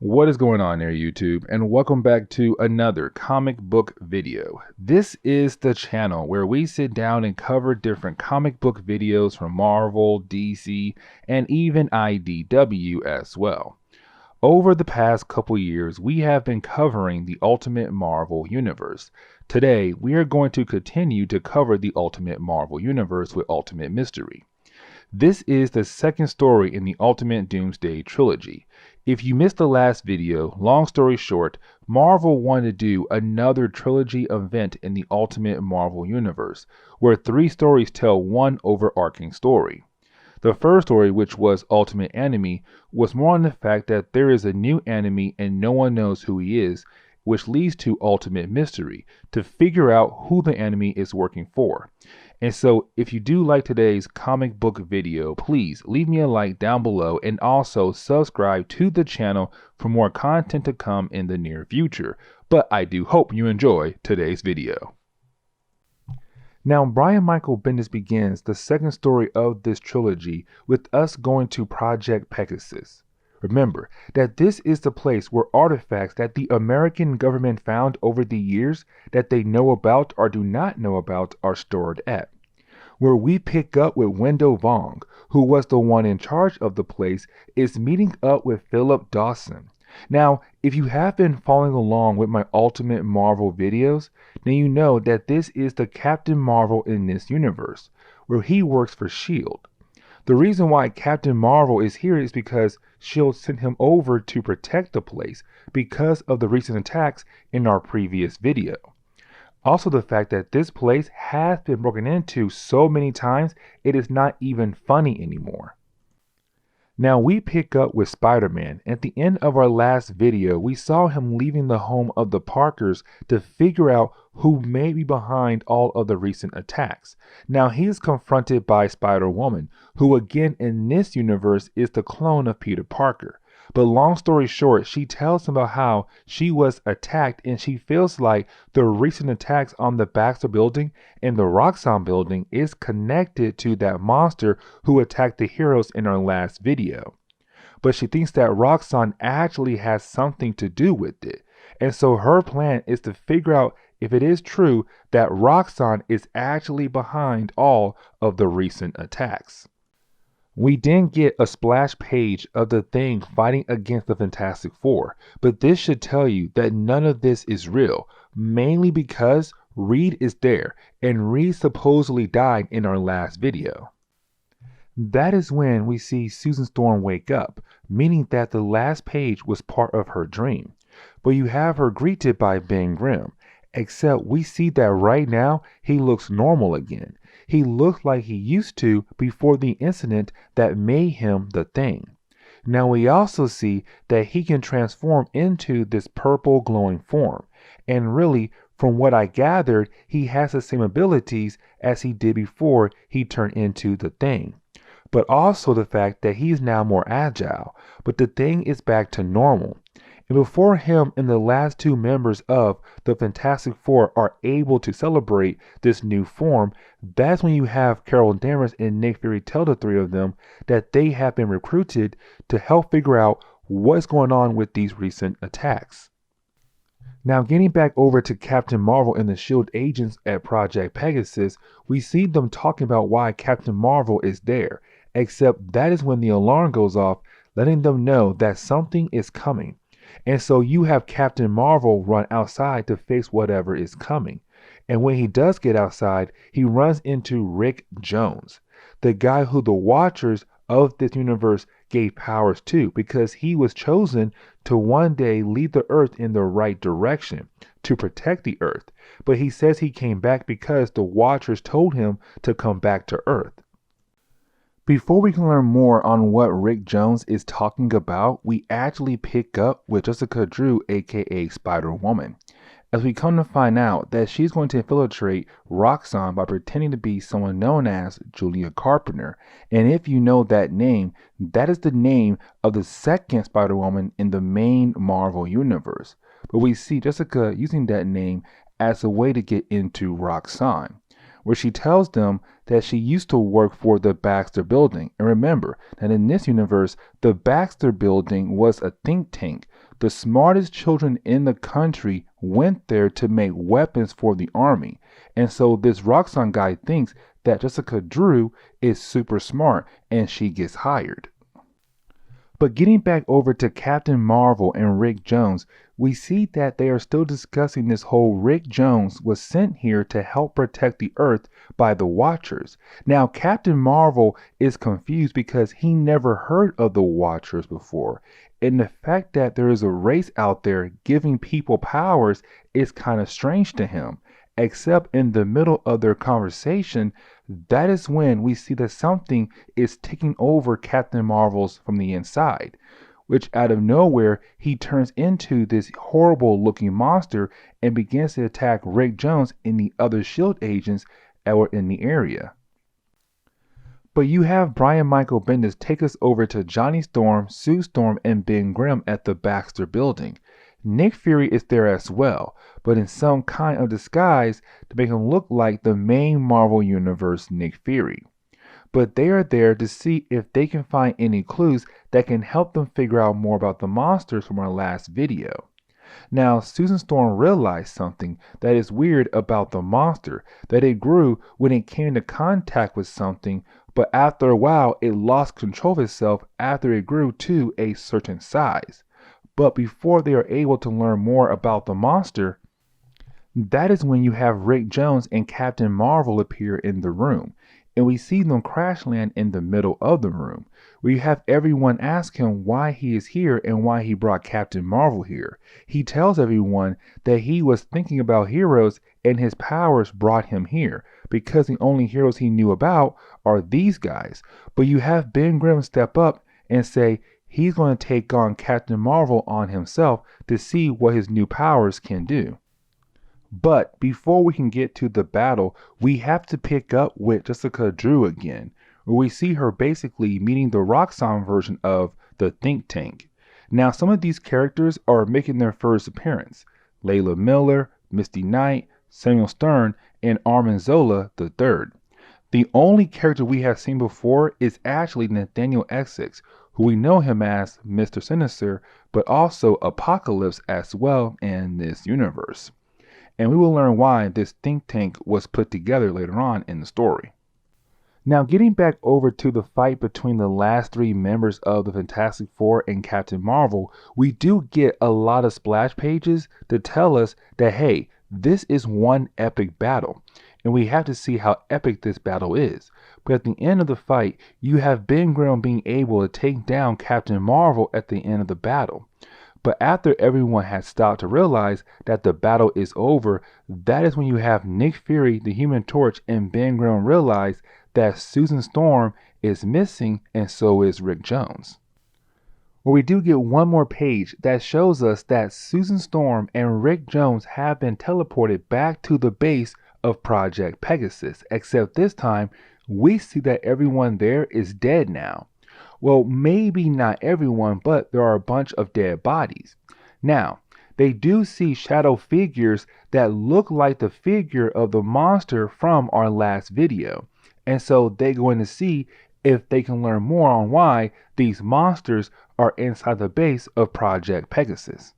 What is going on there, YouTube? And welcome back to another comic book video. This is the channel where we sit down and cover different comic book videos from Marvel, DC, and even IDW as well. Over the past couple years, we have been covering the Ultimate Marvel Universe. Today, we are going to continue to cover the Ultimate Marvel Universe with Ultimate Mystery. This is the second story in the Ultimate Doomsday trilogy. If you missed the last video, long story short, Marvel wanted to do another trilogy event in the Ultimate Marvel Universe, where 3 stories tell one overarching story. The first story, which was Ultimate Enemy, was more on the fact that there is a new enemy and no one knows who he is, which leads to Ultimate Mystery, to figure out who the enemy is working for. And so if you do like today's comic book video, please leave me a like down below and also subscribe to the channel for more content to come in the near future. But I do hope you enjoy today's video. Now, Brian Michael Bendis begins the second story of this trilogy with us going to Project Pegasus. Remember that this is the place where artifacts that the American government found over the years that they know about or do not know about are stored at. Where we pick up with Wendell Vaughn, who was the one in charge of the place, is meeting up with Philip Dawson. Now, if you have been following along with my Ultimate Marvel videos, then you know that this is the Captain Marvel in this universe, where he works for S.H.I.E.L.D. The reason why Captain Marvel is here is because S.H.I.E.L.D. sent him over to protect the place because of the recent attacks in our previous video. Also, the fact that this place has been broken into so many times, it is not even funny anymore. Now we pick up with Spider-Man. At the end of our last video, we saw him leaving the home of the Parkers to figure out who may be behind all of the recent attacks. Now he is confronted by Spider-Woman, who again in this universe is the clone of Peter Parker. But long story short, she tells him about how she was attacked and she feels like the recent attacks on the Baxter building and the Roxxon building is connected to that monster who attacked the heroes in our last video. But she thinks that Roxxon actually has something to do with it. And so her plan is to figure out if it is true that Roxxon is actually behind all of the recent attacks. We then get a splash page of the Thing fighting against the Fantastic Four, but this should tell you that none of this is real, mainly because Reed is there, and Reed supposedly died in our last video. That is when we see Susan Storm wake up, meaning that the last page was part of her dream. But you have her greeted by Ben Grimm, except we see that right now he looks normal again. He looks like he used to before the incident that made him the Thing. Now we also see that he can transform into this purple glowing form. And really, from what I gathered, he has the same abilities as he did before he turned into the Thing. But also the fact that he's now more agile, but the Thing is back to normal. And before him and the last 2 members of the Fantastic Four are able to celebrate this new form, that's when you have Carol Danvers and Nick Fury tell the 3 of them that they have been recruited to help figure out what's going on with these recent attacks. Now getting back over to Captain Marvel and the S.H.I.E.L.D. agents at Project Pegasus, we see them talking about why Captain Marvel is there, except that is when the alarm goes off, letting them know that something is coming. And so you have Captain Marvel run outside to face whatever is coming. And when he does get outside, he runs into Rick Jones, the guy who the Watchers of this universe gave powers to, because he was chosen to one day lead the Earth in the right direction, to protect the Earth. But he says he came back because the Watchers told him to come back to Earth. Before we can learn more on what Rick Jones is talking about, we actually pick up with Jessica Drew, aka Spider-Woman, as we come to find out that she's going to infiltrate Roxxon by pretending to be someone known as Julia Carpenter. And if you know that name, that is the name of the second Spider-Woman in the main Marvel universe. But we see Jessica using that name as a way to get into Roxxon. where she tells them that she used to work for the Baxter Building. And remember that in this universe, the Baxter Building was a think tank. The smartest children in the country went there to make weapons for the army. And so this Roxxon guy thinks that Jessica Drew is super smart and she gets hired. But getting back over to Captain Marvel and Rick Jones, we see that they are still discussing this whole Rick Jones was sent here to help protect the Earth by the Watchers. Now, Captain Marvel is confused because he never heard of the Watchers before. And the fact that there is a race out there giving people powers is kind of strange to him. Except in the middle of their conversation, that is when we see that something is taking over Captain Marvel's from the inside, which out of nowhere he turns into this horrible looking monster and begins to attack Rick Jones and the other S.H.I.E.L.D. agents that were in the area. But you have Brian Michael Bendis take us over to Johnny Storm, Sue Storm, and Ben Grimm at the Baxter Building. Nick Fury is there as well, but in some kind of disguise to make him look like the main Marvel Universe Nick Fury. But they are there to see if they can find any clues that can help them figure out more about the monsters from our last video. Now, Susan Storm realized something that is weird about the monster, that it grew when it came into contact with something, but after a while it lost control of itself after it grew to a certain size. But before they are able to learn more about the monster, that is when you have Rick Jones and Captain Marvel appear in the room. And we see them crash land in the middle of the room, where you have everyone ask him why he is here and why he brought Captain Marvel here. He tells everyone that he was thinking about heroes and his powers brought him here, because the only heroes he knew about are these guys. But you have Ben Grimm step up and say he's going to take on Captain Marvel on himself to see what his new powers can do. But before we can get to the battle, we have to pick up with Jessica Drew again, where we see her basically meeting the Roxxon version of the think tank. Now, some of these characters are making their first appearance. Layla Miller, Misty Knight, Samuel Stern, and Armin Zola III. The only character we have seen before is actually Nathaniel Essex, who we know him as Mr. Sinister, but also Apocalypse as well in this universe. And we will learn why this think tank was put together later on in the story. Now, getting back over to the fight between the last three members of the Fantastic Four and Captain Marvel, we do get a lot of splash pages to tell us that, hey, this is one epic battle, and we have to see how epic this battle is. But at the end of the fight, you have Ben Grimm being able to take down Captain Marvel at the end of the battle. But after everyone has stopped to realize that the battle is over, that is when you have Nick Fury, the Human Torch, and Ben Grimm realize that Susan Storm is missing and so is Rick Jones. Well, we do get one more page that shows us that Susan Storm and Rick Jones have been teleported back to the base of Project Pegasus, except this time we see that everyone there is dead now. Well, maybe not everyone, but there are a bunch of dead bodies. Now, they do see shadow figures that look like the figure of the monster from our last video. And so they go in to see if they can learn more on why these monsters are inside the base of Project Pegasus.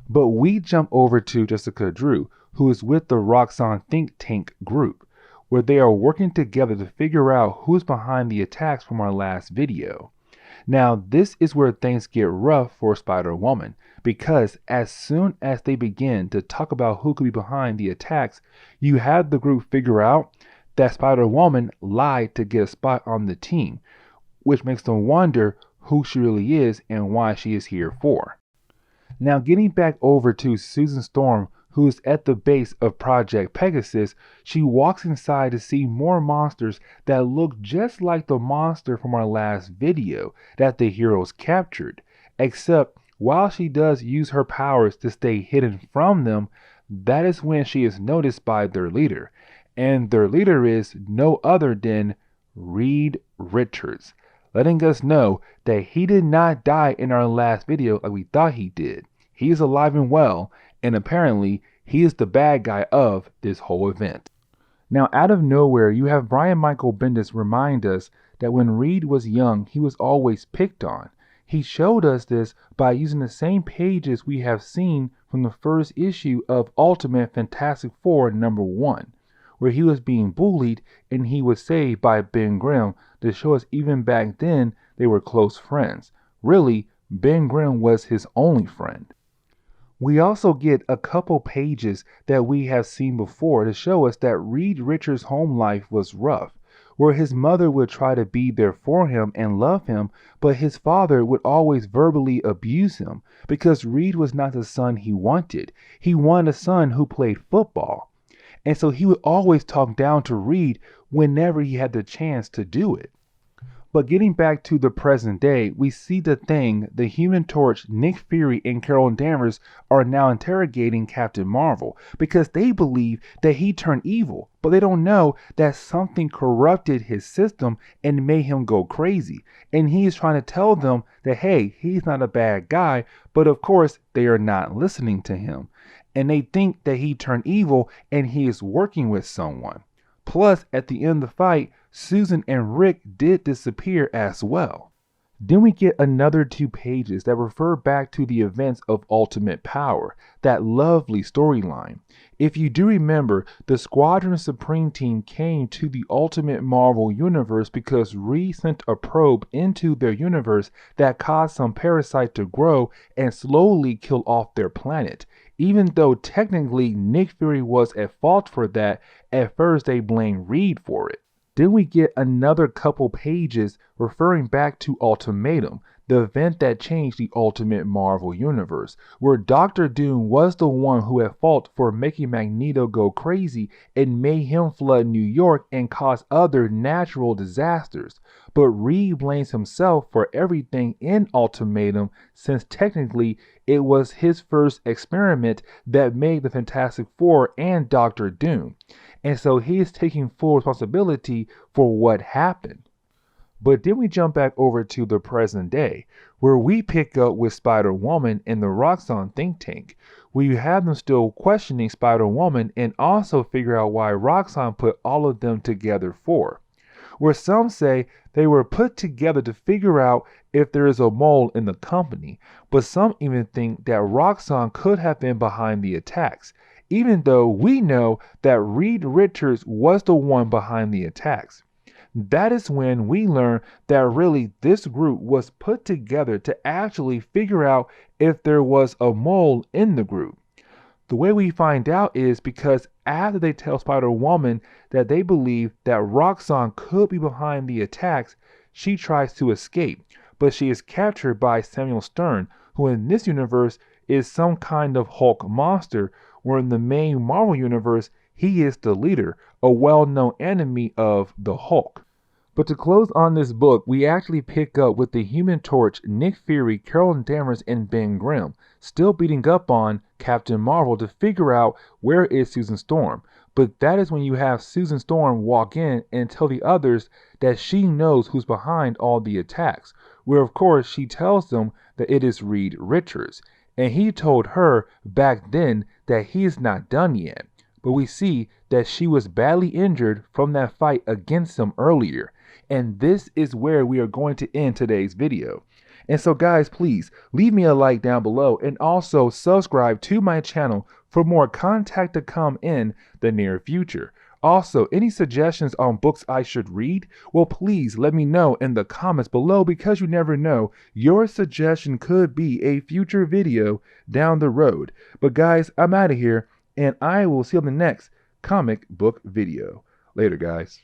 But we jump over to Jessica Drew, who is with the Roxxon think tank group, where they are working together to figure out who's behind the attacks from our last video. Now, this is where things get rough for Spider-Woman, because as soon as they begin to talk about who could be behind the attacks, you have the group figure out that Spider-Woman lied to get a spot on the team, which makes them wonder who she really is and why she is here for. Now, getting back over to Susan Storm, who is at the base of Project Pegasus, she walks inside to see more monsters that look just like the monster from our last video that the heroes captured. Except while she does use her powers to stay hidden from them, that is when she is noticed by their leader. And their leader is no other than Reed Richards, letting us know that he did not die in our last video like we thought he did. He is alive and well, and apparently he is the bad guy of this whole event. Now, out of nowhere, you have Brian Michael Bendis remind us that when Reed was young, he was always picked on. He showed us this by using the same pages we have seen from the first issue of Ultimate Fantastic Four #1, where he was being bullied and he was saved by Ben Grimm to show us even back then they were close friends. Really, Ben Grimm was his only friend. We also get a couple pages that we have seen before to show us that Reed Richards' home life was rough, where his mother would try to be there for him and love him, but his father would always verbally abuse him because Reed was not the son he wanted. He wanted a son who played football. And so he would always talk down to Reed whenever he had the chance to do it. But getting back to the present day, we see the Thing, the Human Torch, Nick Fury, and Carol Danvers are now interrogating Captain Marvel because they believe that he turned evil, but they don't know that something corrupted his system and made him go crazy. And he is trying to tell them that, hey, he's not a bad guy, but of course they are not listening to him. And they think that he turned evil and he is working with someone. Plus, at the end of the fight, Susan and Rick did disappear as well. Then we get another 2 pages that refer back to the events of Ultimate Power, that lovely storyline. If you do remember, the Squadron Supreme team came to the Ultimate Marvel universe because Reed sent a probe into their universe that caused some parasite to grow and slowly kill off their planet. Even though technically Nick Fury was at fault for that, at first they blamed Reed for it. Then we get another couple pages referring back to Ultimatum, the event that changed the Ultimate Marvel universe, where Doctor Doom was the one who had fault for making Magneto go crazy and made him flood New York and cause other natural disasters. But Reed blames himself for everything in Ultimatum since technically it was his first experiment that made the Fantastic Four and Doctor Doom. And so he is taking full responsibility for what happened. But then we jump back over to the present day, where we pick up with Spider-Woman in the Roxxon think tank. We have them still questioning Spider-Woman and also figure out why Roxxon put all of them together for. Where some say they were put together to figure out if there is a mole in the company, but some even think that Roxxon could have been behind the attacks, even though we know that Reed Richards was the one behind the attacks. That is when we learn that really this group was put together to actually figure out if there was a mole in the group. The way we find out is because after they tell Spider-Woman that they believe that Roxxon could be behind the attacks, she tries to escape, but she is captured by Samuel Stern, who in this universe is some kind of Hulk monster, where in the main Marvel universe, he is the leader, a well-known enemy of the Hulk. But to close on this book, we actually pick up with the Human Torch, Nick Fury, Carol Danvers, and Ben Grimm, still beating up on Captain Marvel to figure out where is Susan Storm. But that is when you have Susan Storm walk in and tell the others that she knows who's behind all the attacks, where of course she tells them that it is Reed Richards. And he told her back then that he is not done yet. But we see that she was badly injured from that fight against him earlier. And this is where we are going to end today's video. And so guys, please leave me a like down below and also subscribe to my channel for more content to come in the near future. Also, any suggestions on books I should read? Well, please let me know in the comments below, because you never know, your suggestion could be a future video down the road. But guys, I'm out of here, and I will see you on the next comic book video. Later, guys.